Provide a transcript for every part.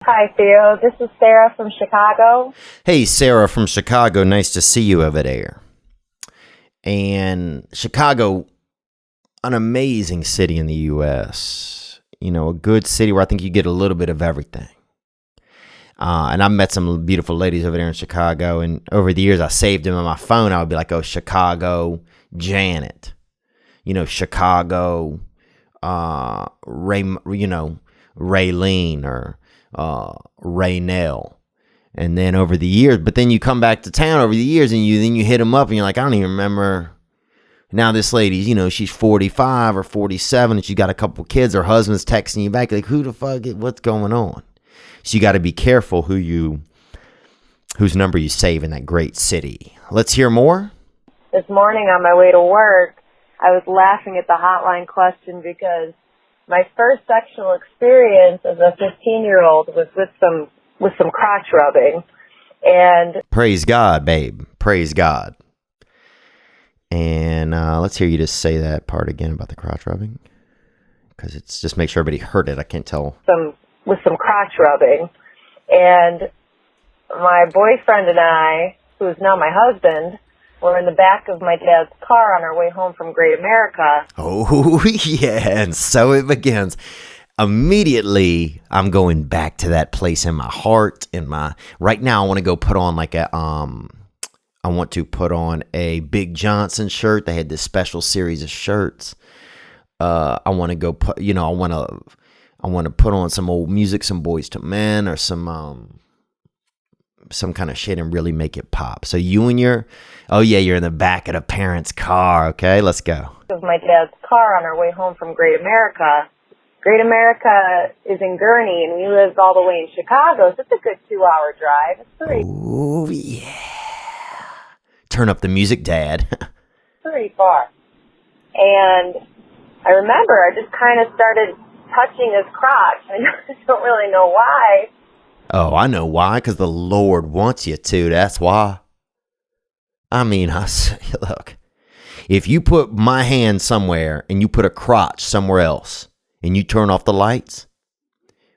Hi, Theo. This is Sarah from Chicago. Hey, Sarah from Chicago. Nice to see you over there. And Chicago, an amazing city in the U.S. You know, a good city where I think you get a little bit of everything. And I've met some beautiful ladies over there in Chicago. And over the years, I saved them on my phone. I would be like, oh, Chicago, Janet. You know, Chicago, Raylene or Raynell. And then over the years, but then you come back to town over the years and you hit them up and you're like, I don't even remember. Now this lady's, she's 45 or 47 and she's got a couple kids. Her husband's texting you back like, who the fuck, what's going on? So you got to be careful whose number you save in that great city. Let's hear more. This morning on my way to work, I was laughing at the hotline question because my first sexual experience as a 15-year-old was with some crotch rubbing. And praise God, babe. Praise God. And let's hear you just say that part again about the crotch rubbing. Because it's just make sure everybody heard it. I can't tell. With some crotch rubbing. And my boyfriend and I, who is now my husband, were in the back of my dad's car on our way home from Great America. Oh, yeah. And so it begins. Immediately, I'm going back to that place in my heart. Right now, I want to go put on a Big Johnson shirt. They had this special series of shirts. I want to go put, I want to put on some old music, some Boys to Men, or some kind of shit and really make it pop. So you're in the back of the parents' car. Okay, let's go. Of my dad's car on our way home from Great America. Great America is in Gurnee, and we live all the way in Chicago, so it's a good 2-hour drive. It's pretty. Oh yeah. Turn up the music, Dad. Pretty far. And I remember I just kind of started touching his crotch. I don't really know why. Oh, I know why. Because the Lord wants you to. That's why. I mean, look. If you put my hand somewhere and you put a crotch somewhere else and you turn off the lights,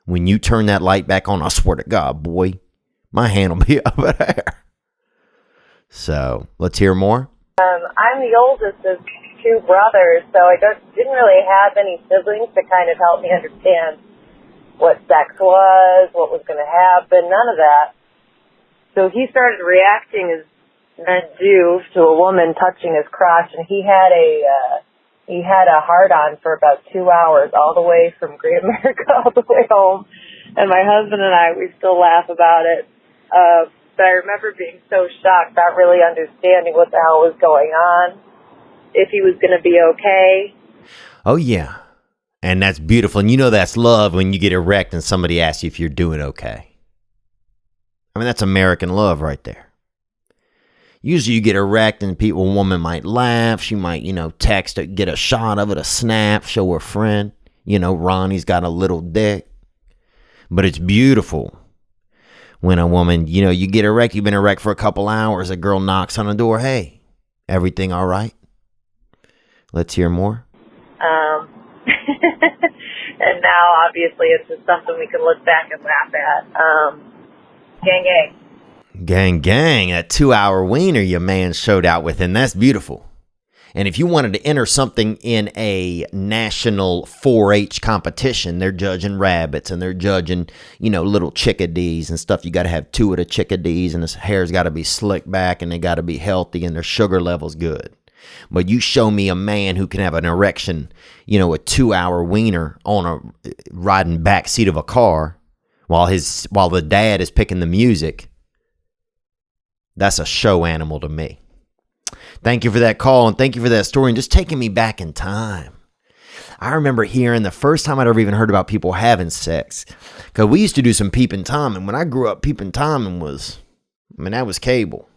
when you turn that light back on, I swear to God, boy, my hand will be over there. So, let's hear more. I'm the oldest of 2 brothers, so I didn't really have any siblings to kind of help me understand what sex was, what was going to happen, none of that. So he started reacting as men do to a woman touching his crotch, and he had a hard-on for about 2 hours, all the way from Great America all the way home. And my husband and I, we still laugh about it. But I remember being so shocked, not really understanding what the hell was going on, if he was going to be okay. Oh, yeah. And that's beautiful. And that's love when you get erect and somebody asks you if you're doing okay. I mean, that's American love right there. Usually you get erect and a woman might laugh. She might, text, get a shot of it, a snap, show her friend. Ronnie's got a little dick. But it's beautiful when a woman, you get erect, you've been erect for a couple hours, a girl knocks on the door, hey, everything all right? Let's hear more. And now, obviously, it's just something we can look back and laugh at. Gang, gang. Gang, gang. That 2-hour wiener your man showed out with, and that's beautiful. And if you wanted to enter something in a national 4-H competition, they're judging rabbits and they're judging, little chickadees and stuff. You got to have 2 of the chickadees and his hair's got to be slicked back and they got to be healthy and their sugar level's good. But you show me a man who can have an erection, a 2-hour wiener on a riding back seat of a car while the dad is picking the music. That's a show animal to me. Thank you for that call and thank you for that story and just taking me back in time. I remember hearing the first time I'd ever even heard about people having sex. Because we used to do some peeping Tom, and when I grew up, peeping Tom that was cable.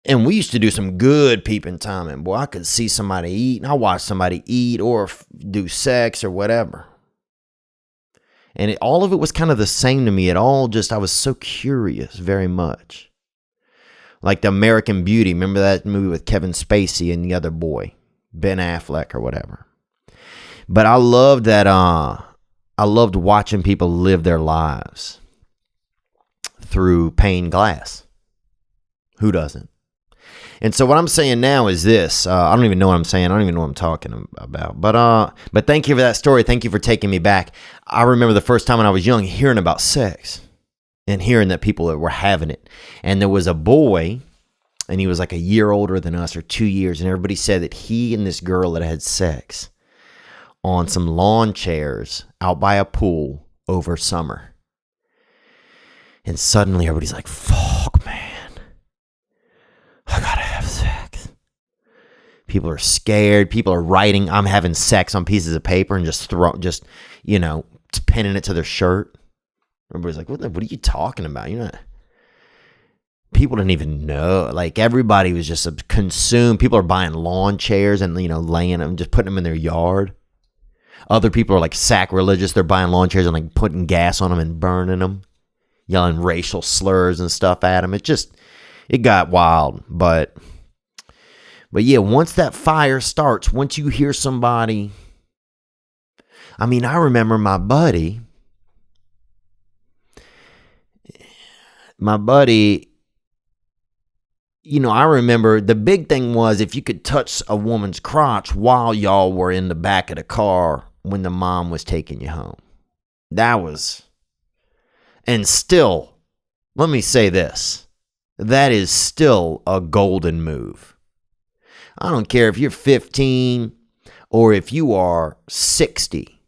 And we used to do some good peeping Tom, and boy, I could see somebody eat, and I watched somebody eat or do sex or whatever. And all of it was kind of the same to me. I was so curious very much. Like the American Beauty. Remember that movie with Kevin Spacey and the other boy, Ben Affleck or whatever. But I love that I loved watching people live their lives through pane glass. Who doesn't? And so what I'm saying now is this. I don't even know what I'm saying. I don't even know what I'm talking about. But thank you for that story. Thank you for taking me back. I remember the first time when I was young hearing about sex and hearing that people were having it. And there was a boy, and he was like a year older than us, or 2 years. And everybody said that he and this girl had sex on some lawn chairs out by a pool over summer. And suddenly everybody's like, fuck, man. I gotta have sex. People are scared. People are writing, I'm having sex on pieces of paper and just pinning it to their shirt. Everybody's like, what are you talking about? People didn't even know. Like, everybody was just consumed. People are buying lawn chairs and, laying them, just putting them in their yard. Other people are like sacrilegious. They're buying lawn chairs and like putting gas on them and burning them, yelling racial slurs and stuff at them. It got wild, but yeah, once that fire starts, once you hear somebody, I remember my buddy, I remember the big thing was if you could touch a woman's crotch while y'all were in the back of the car when the mom was taking you home. And still, let me say this. That is still a golden move. I don't care if you're 15 or if you are 60.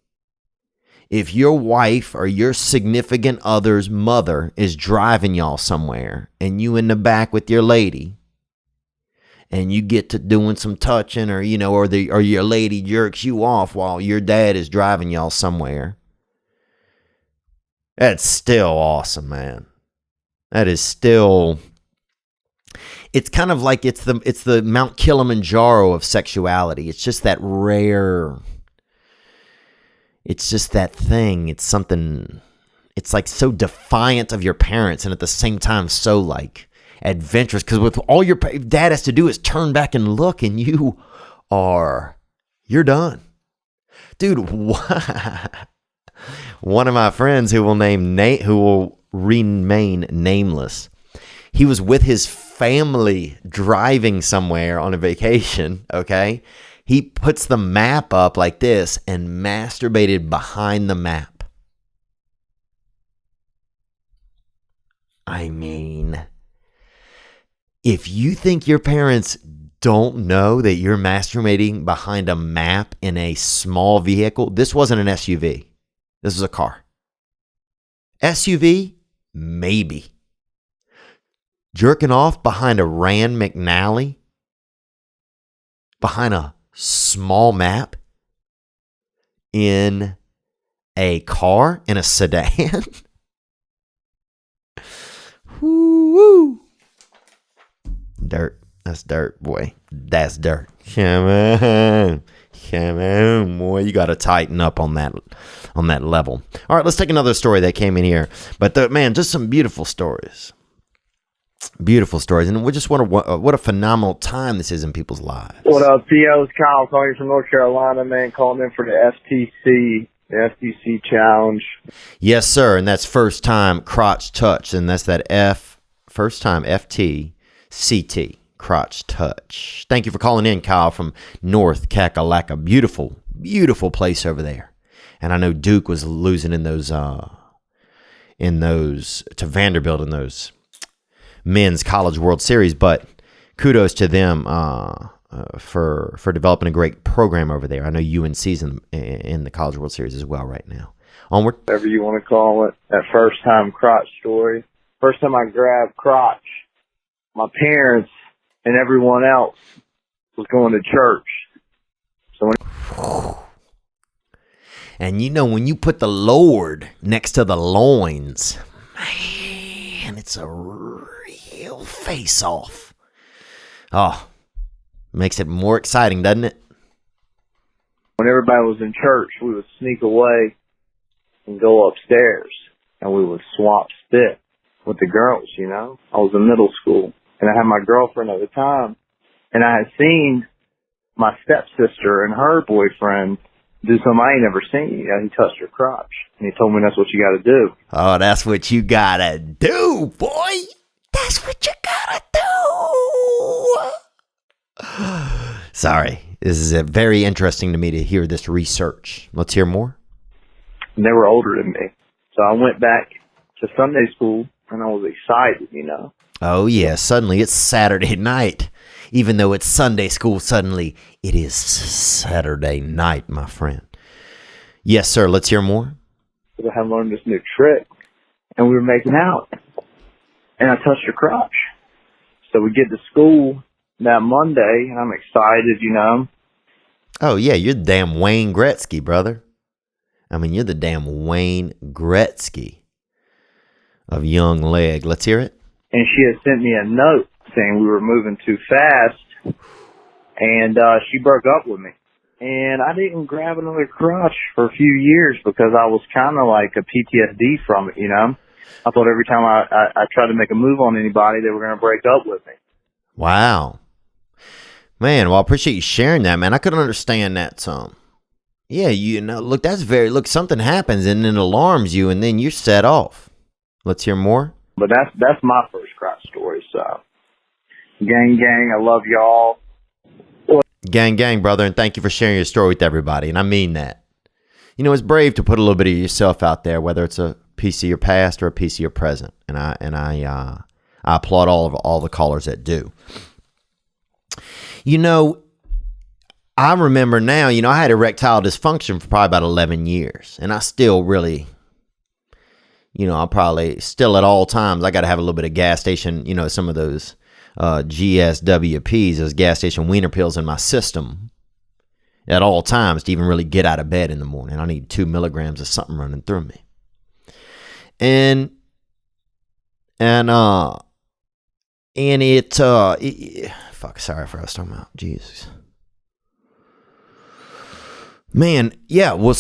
If your wife or your significant other's mother is driving y'all somewhere and you in the back with your lady and you get to doing some touching or your lady jerks you off while your dad is driving y'all somewhere, that's still awesome, man. That is still... It's kind of like it's the Mount Kilimanjaro of sexuality. It's just that rare. It's just that thing. It's something. It's like so defiant of your parents, and at the same time so like adventurous. Because with all your dad has to do is turn back and look, and you're done, dude. One of my friends who will remain nameless. He was with his family driving somewhere on a vacation, okay? He puts the map up like this and masturbated behind the map. If you think your parents don't know that you're masturbating behind a map in a small vehicle, this wasn't an SUV. This was a car. SUV? Maybe. Jerking off behind a Rand McNally? Behind a small map? In a car? In a sedan? Woo! Dirt. That's dirt, boy. That's dirt. Come on, boy. You got to tighten up on that level. All right, let's take another story that came in here. But just some beautiful stories. Beautiful stories, and we just wonder what a phenomenal time this is in people's lives. What up, Theo? It's Kyle calling from North Carolina, man, calling in for the FTC challenge. Yes, sir, and that's first time crotch touch, and that's that first time FTCT, crotch touch. Thank you for calling in, Kyle, from North Kakalaka. Beautiful, beautiful place over there. And I know Duke was losing in those to Vanderbilt in those men's college World Series, but kudos to them for developing a great program over there. I know UNC's in the College World Series as well right now. Onward. Whatever you want to call it. That first time crotch story. First time I grabbed crotch, my parents and everyone else was going to church. So and when you put the Lord next to the loins, man, it's a real face-off. Oh, makes it more exciting, doesn't it? When everybody was in church, we would sneak away and go upstairs, and we would swap spit with the girls, I was in middle school, and I had my girlfriend at the time, and I had seen my stepsister and her boyfriend do something I ain't never seen. You know, he touched her crotch, and he told me that's what you got to do. Oh, that's what you gotta do, boy. That's what you gotta do. Sorry. This is very interesting to me to hear this research. Let's hear more. And they were older than me. So I went back to Sunday school, and I was excited, you know. Oh, yeah. Suddenly it's Saturday night. Even though it's Sunday school, suddenly it is Saturday night, my friend. Yes, sir. Let's hear more. So I had learned this new trick, and we were making out. And I touched her crotch. So we get to school that Monday, and I'm excited, you know. Oh, yeah. You're the damn Wayne Gretzky, brother. I mean, you're the damn Wayne Gretzky of young leg. Let's hear it. And she had sent me a note saying we were moving too fast, and she broke up with me. And I didn't grab another crotch for a few years because I was kind of like a PTSD from it, you know. I thought every time I tried to make a move on anybody, they were going to break up with me. Wow. Man, well, I appreciate you sharing that, man. I couldn't understand that some. Yeah, you know, look, something happens and then it alarms you and then you're set off. Let's hear more. But that's my first crotch story, so. Gang, I love y'all. Gang, brother, and thank you for sharing your story with everybody, and I mean that. You know, it's brave to put a little bit of yourself out there, whether it's a piece of your past or a piece of your present, and I applaud all the callers that do. You know, I remember now, you know, I had erectile dysfunction for probably about 11 years, and I still really, you know, I probably still at all times, I got to have a little bit of gas station, you know, some of those GSWPs, those gas station wiener pills in my system at all times to even really get out of bed in the morning. I need 2 milligrams of something running through me. And it fuck, sorry for what I was talking about. Jesus. Man, yeah, well,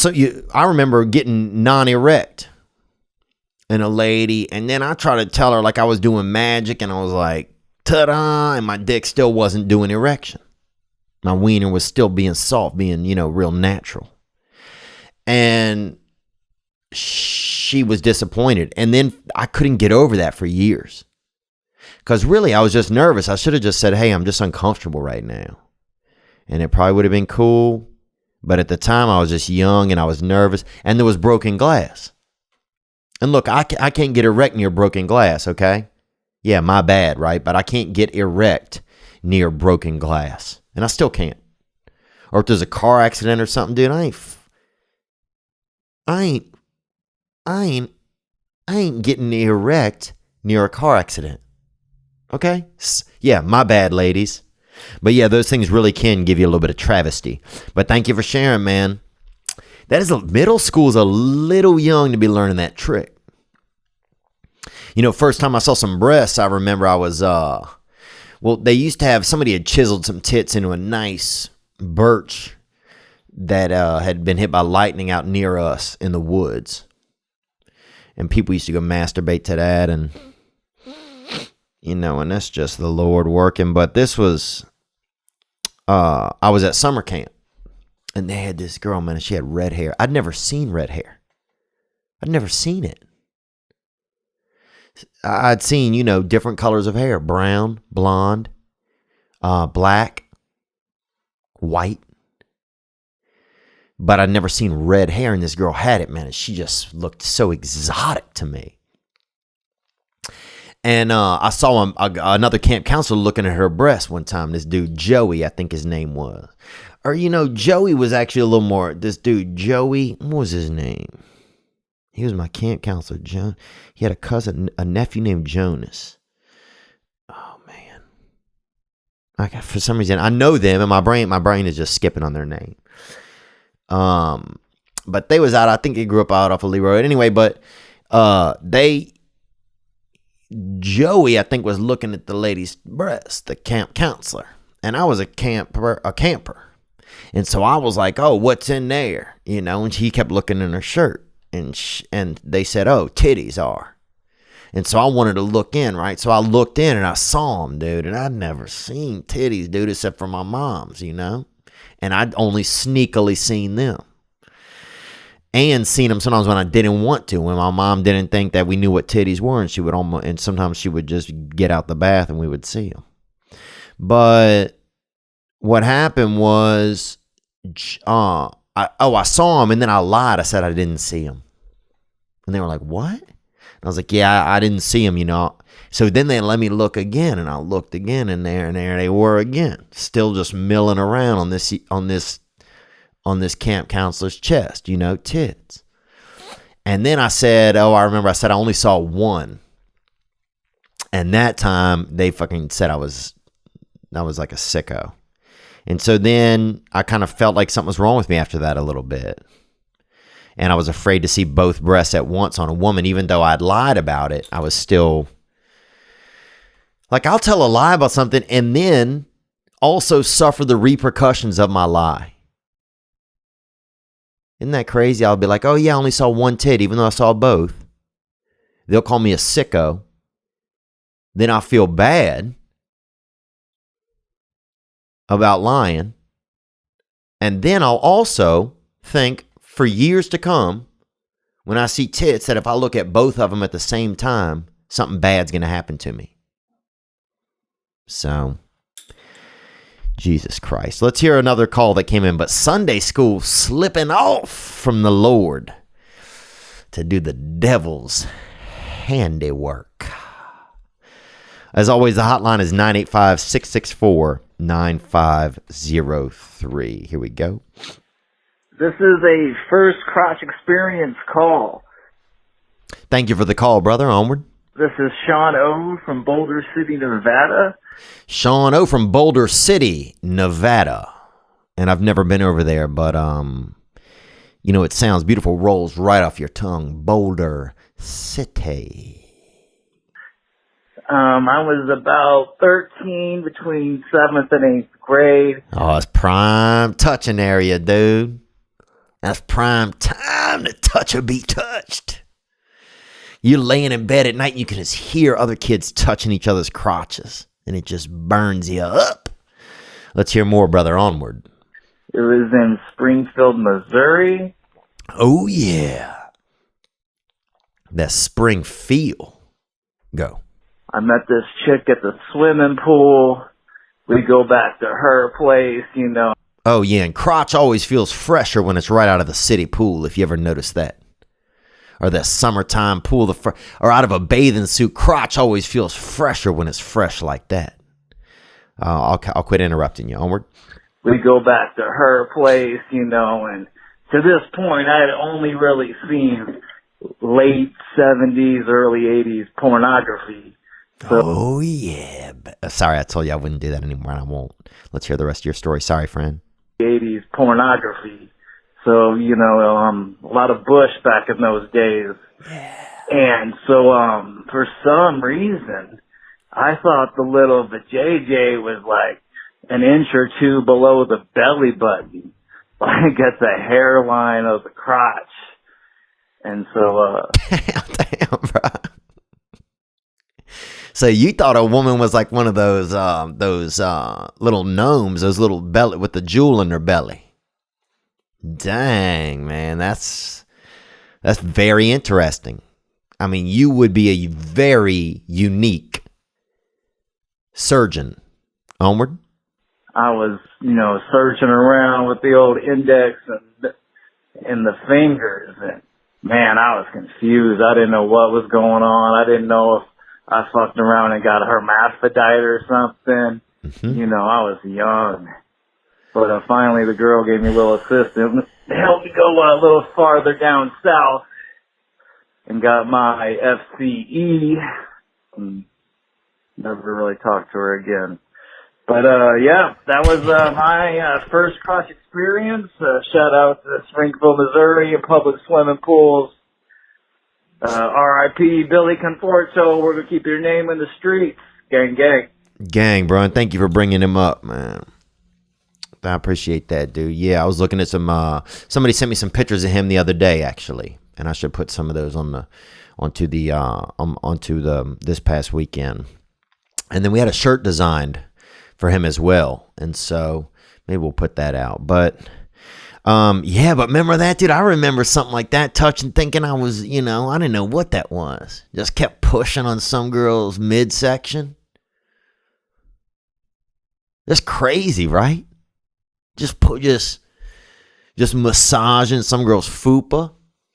I remember getting non-erect and a lady, and then I tried to tell her like I was doing magic, and I was like, ta-da, and my dick still wasn't doing erection. My wiener was still being soft, being, you know, real natural. And she was disappointed. And then I couldn't get over that for years. Because really, I was just nervous. I should have just said, hey, I'm just uncomfortable right now. And it probably would have been cool. But at the time, I was just young and I was nervous. And there was broken glass. And look, I can't get erect near broken glass, okay? Yeah, my bad, right? But I can't get erect near broken glass. And I still can't. Or if there's a car accident or something, dude, I ain't getting erect near a car accident. Okay? Yeah, my bad, ladies. But yeah, those things really can give you a little bit of travesty. But thank you for sharing, man. Middle school's a little young to be learning that trick. You know, first time I saw some breasts, I remember I was, they used to have, somebody had chiseled some tits into a nice birch that had been hit by lightning out near us in the woods. And people used to go masturbate to that, and, you know, and that's just the Lord working. But this was, I was at summer camp, and they had this girl, man, and she had red hair. I'd never seen red hair. I'd never seen it. I'd seen, you know, different colors of hair. Brown, blonde, black, white. But I'd never seen red hair, and this girl had it, man. And she just looked so exotic to me. And I saw another camp counselor looking at her breast one time. This dude, Joey, I think his name was. Or, you know, Joey was actually a little more, this dude, Joey, what was his name? He was my camp counselor, John. He had a nephew named Jonas. Oh, man. For some reason, I know them, and my brain is just skipping on their name. But they was out, I think they grew up out off of Lee Road. Anyway, but Joey, I think, was looking at the lady's breast, the camp counselor. And I was a camper. And so I was like, oh, what's in there? You know, and he kept looking in her shirt. And they said, oh, titties are. And so I wanted to look in, right? So I looked in and I saw them, dude. And I'd never seen titties, dude, except for my mom's, you know? And I'd only sneakily seen them. and seen them sometimes when I didn't want to, when my mom didn't think that we knew what titties were, and sometimes she would just get out the bath and we would see them. But what happened was, I saw them, and then I lied. I said I didn't see them, and they were like, "What?" And I was like, "Yeah, I didn't see them, you know." So then they let me look again, and I looked again, and there they were again, still just milling around on this camp counselor's chest, you know, tits. And then I said, I remember I said I only saw one. And that time they fucking said I was like a sicko. And so then I kind of felt like something was wrong with me after that a little bit. And I was afraid to see both breasts at once on a woman. Even though I'd lied about it, I was still like, I'll tell a lie about something and then also suffer the repercussions of my lie. Isn't that crazy? I'll be like, oh yeah, I only saw one tit, even though I saw both. They'll call me a sicko. Then I'll feel bad about lying. And then I'll also think for years to come, when I see tits, that if I look at both of them at the same time, something bad's going to happen to me. So, Jesus Christ. Let's hear another call that came in. But Sunday school slipping off from the Lord to do the devil's handiwork. As always, the hotline is 985-664-9503. Here we go. This is a first Crotch Experience call. Thank you for the call, brother. Onward. This is Sean O. from Boulder City, Nevada. Sean O. from Boulder City, Nevada. And I've never been over there, but, you know, it sounds beautiful. Rolls right off your tongue. Boulder City. I was about 13, between 7th and 8th grade. Oh, it's prime touching area, dude. That's prime time to touch or be touched. You're laying in bed at night and you can just hear other kids touching each other's crotches. And it just burns you up. Let's hear more, brother. Onward. It was in Springfield, Missouri. Oh, yeah. That spring feel. Go. I met this chick at the swimming pool. We go back to her place, you know. Oh, yeah, and crotch always feels fresher when it's right out of the city pool, if you ever noticed that. Or that summertime pool, or out of a bathing suit, crotch always feels fresher when it's fresh like that. I'll quit interrupting you. Onward. We go back to her place, you know, and to this point, I had only really seen late 70s, early 80s pornography. So, oh, yeah. Sorry, I told you I wouldn't do that anymore, and I won't. Let's hear the rest of your story. Sorry, friend. 80s pornography. So, you know, a lot of bush back in those days. Yeah. And so, for some reason, I thought the JJ was like an inch or two below the belly button, like at the hairline of the crotch. And so, damn, bro. So you thought a woman was like one of those little gnomes, those little belly with the jewel in her belly. Dang, man, that's very interesting. I mean, you would be a very unique surgeon. Onward. I was, you know, searching around with the old index and the fingers, and man, I was confused. I didn't know what was going on. I didn't know if I fucked around and got hermaphrodite or something. Mm-hmm. You know, I was young. But finally the girl gave me a little assistance. It helped me go a little farther down south and got my FCE. And never really talked to her again. But, yeah, that was my first Crotch Experience. Shout out to Springfield, Missouri, and public swimming pools. R.I.P. Billy Conforto. We're going to keep your name in the streets. Gang, gang. Gang, bro. And thank you for bringing him up, man. I appreciate that, dude. Yeah, I was looking at some, somebody sent me some pictures of him the other day, actually. And I should put some of those onto this past weekend. And then we had a shirt designed for him as well. And so maybe we'll put that out. But Yeah, but remember that, dude? I remember something like that, touching, thinking I was, I didn't know what that was. Just kept pushing on some girl's midsection. That's crazy, right? Just massaging some girl's fupa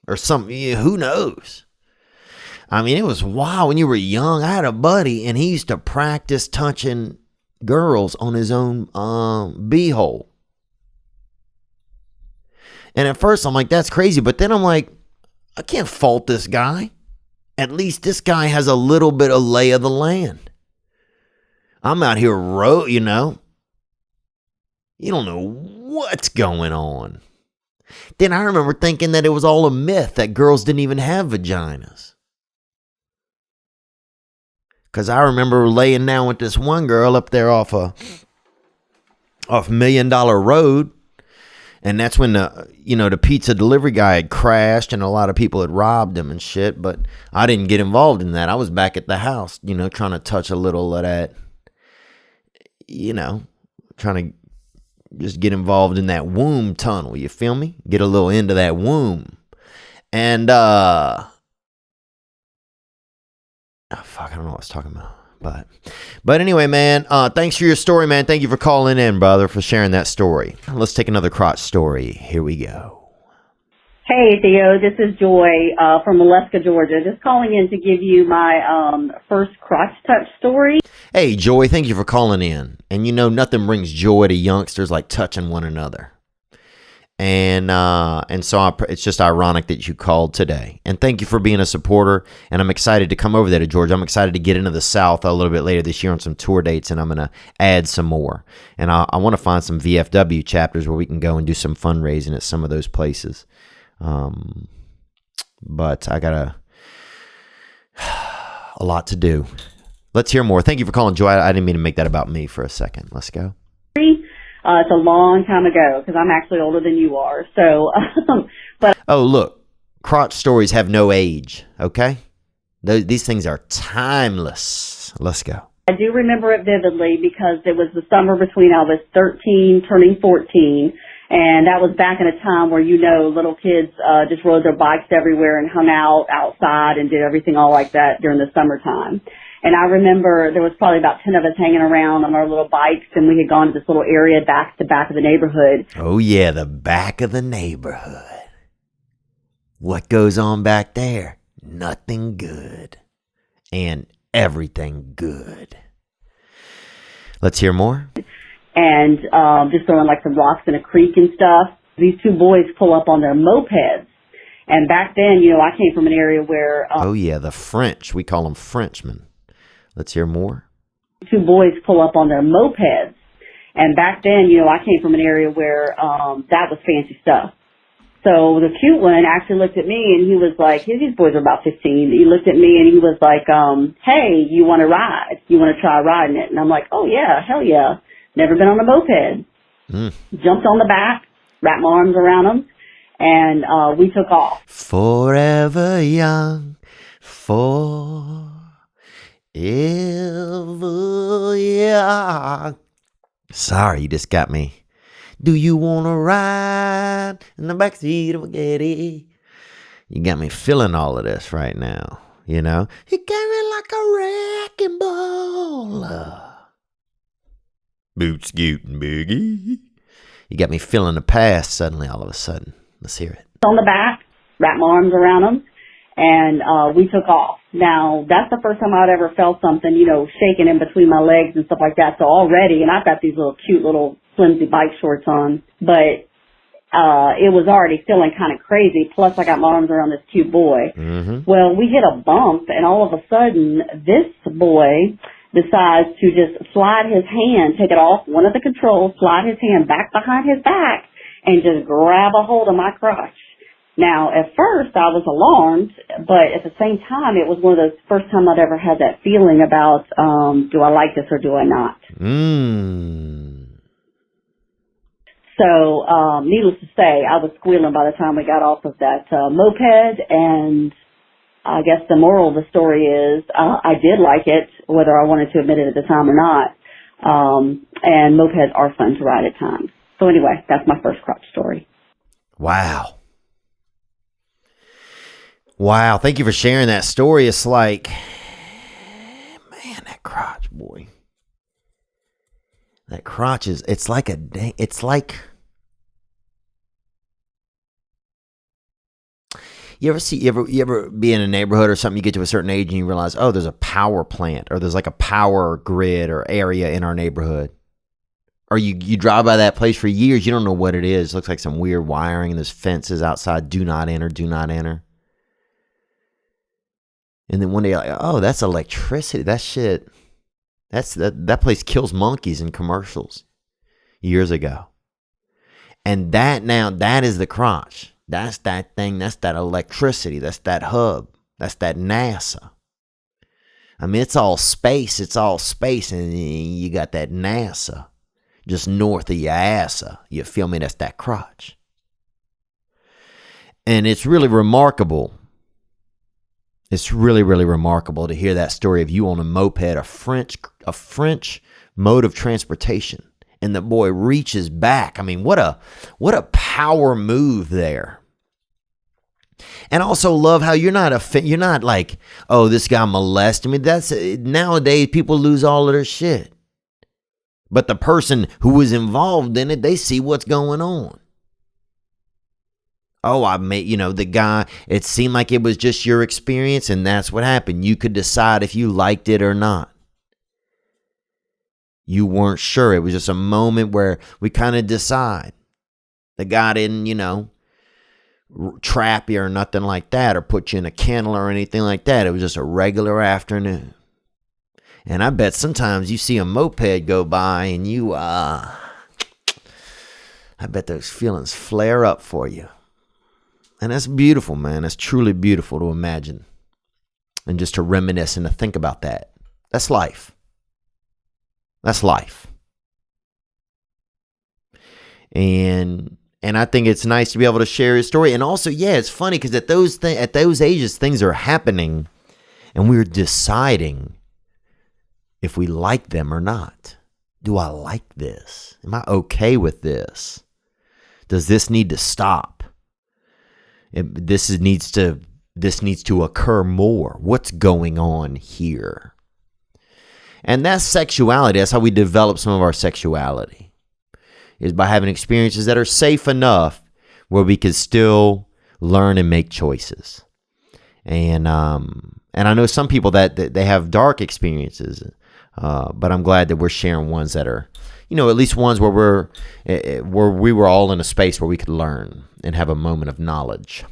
or something. Yeah, who knows? I mean, it was wild when you were young. I had a buddy, and he used to practice touching girls on his own beehole. And at first, I'm like, that's crazy. But then I'm like, I can't fault this guy. At least this guy has a little bit of lay of the land. I'm out here, you don't know what's going on. Then I remember thinking that it was all a myth, that girls didn't even have vaginas. Because I remember laying down with this one girl up there off $1 Million Road. And that's when the pizza delivery guy had crashed and a lot of people had robbed him and shit. But I didn't get involved in that. I was back at the house, trying to touch a little of that, trying to just get involved in that womb tunnel. You feel me? Get a little into that womb. And, I don't know what I was talking about. But anyway, man, thanks for your story, man. Thank you for calling in, brother, for sharing that story. Let's take another crotch story. Here we go. Hey, Theo, this is Joy from Molesca, Georgia. Just calling in to give you my first crotch touch story. Hey, Joy, thank you for calling in. And nothing brings joy to youngsters like touching one another. And so it's just ironic that you called today. And thank you for being a supporter. And I'm excited to come over there to Georgia. I'm excited to get into the South a little bit later this year on some tour dates, and I'm going to add some more. And I want to find some VFW chapters where we can go and do some fundraising at some of those places. But I got a lot to do. Let's hear more. Thank you for calling, Joy. I didn't mean to make that about me for a second. Let's go. It's a long time ago because I'm actually older than you are. So, but oh, look, crotch stories have no age. Okay, these things are timeless. Let's go. I do remember it vividly because it was the summer between I was 13 turning 14. And that was back in a time where, little kids just rode their bikes everywhere and hung out outside and did everything all like that during the summertime. And I remember there was probably about 10 of us hanging around on our little bikes, and we had gone to this little area back to the back of the neighborhood. Oh, yeah, the back of the neighborhood. What goes on back there? Nothing good. And everything good. Let's hear more. And just throwing like some rocks in a creek and stuff. These two boys pull up on their mopeds. And back then, I came from an area where... oh, yeah, the French. We call them Frenchmen. Let's hear more. Two boys pull up on their mopeds. And back then, I came from an area where that was fancy stuff. So the cute one actually looked at me and he was like, these boys are about 15. He looked at me and he was like, hey, you want to ride? You want to try riding it? And I'm like, oh, yeah, hell yeah. Never been on a moped. Jumped on the back, wrapped my arms around him, and we took off. Forever young, yeah. Sorry, you just got me. Do you want to ride in the backseat of a Getty? You got me feeling all of this right now, You got me like a wrecking ball. Boot scooting biggie. You got me feeling the past suddenly all of a sudden. Let's hear it. On the back, wrapped my arms around him, and we took off. Now, that's the first time I'd ever felt something, shaking in between my legs and stuff like that. So already, and I've got these little cute little flimsy bike shorts on, but it was already feeling kind of crazy. Plus, I got my arms around this cute boy. Mm-hmm. Well, we hit a bump, and all of a sudden, this boy decides to just slide his hand, take it off one of the controls, slide his hand back behind his back, and just grab a hold of my crotch. Now, at first, I was alarmed, but at the same time, it was one of those first time I'd ever had that feeling about, do I like this or do I not? So, needless to say, I was squealing by the time we got off of that moped, and I guess the moral of the story is I did like it, whether I wanted to admit it at the time or not, and mopeds are fun to ride at times. So anyway, that's my first crotch story. Wow. Wow. Thank you for sharing that story. It's like, man, that crotch, boy. That crotch is, it's like you ever be in a neighborhood or something, you get to a certain age and you realize, oh, there's a power plant or there's like a power grid or area in our neighborhood. Or you drive by that place for years, you don't know what it is. It looks like some weird wiring and there's fences outside, do not enter, do not enter. And then one day you're like, oh, that's electricity. That shit, that place kills monkeys in commercials years ago. And that is the crotch. That's that thing. That's that electricity. That's that hub. That's that NASA. I mean, it's all space. It's all space. And you got that NASA just north of your assa. You feel me? That's that crotch. And it's really remarkable. It's really, really remarkable to hear that story of you on a moped, a French mode of transportation. And the boy reaches back. I mean, what a power move there. And also love how you're not like, oh, this guy molested me. That's nowadays people lose all of their shit. But the person who was involved in it, they see what's going on. Oh, the guy, it seemed like it was just your experience and that's what happened. You could decide if you liked it or not. You weren't sure. It was just a moment where we kind of decide. The guy didn't, trap you or nothing like that or put you in a kennel or anything like that. It was just a regular afternoon. And I bet sometimes you see a moped go by and I bet those feelings flare up for you. And that's beautiful, man. That's truly beautiful to imagine. And just to reminisce and to think about that. That's life. That's life. And I think it's nice to be able to share his story. And also, yeah, it's funny because at those ages, things are happening and we're deciding if we like them or not. Do I like this? Am I okay with this? Does this need to stop? This needs to occur more. What's going on here? And that's sexuality. That's how we develop some of our sexuality, is by having experiences that are safe enough where we can still learn and make choices. And I know some people that they have dark experiences, but I'm glad that we're sharing ones that are, at least ones where we were all in a space where we could learn and have a moment of knowledge.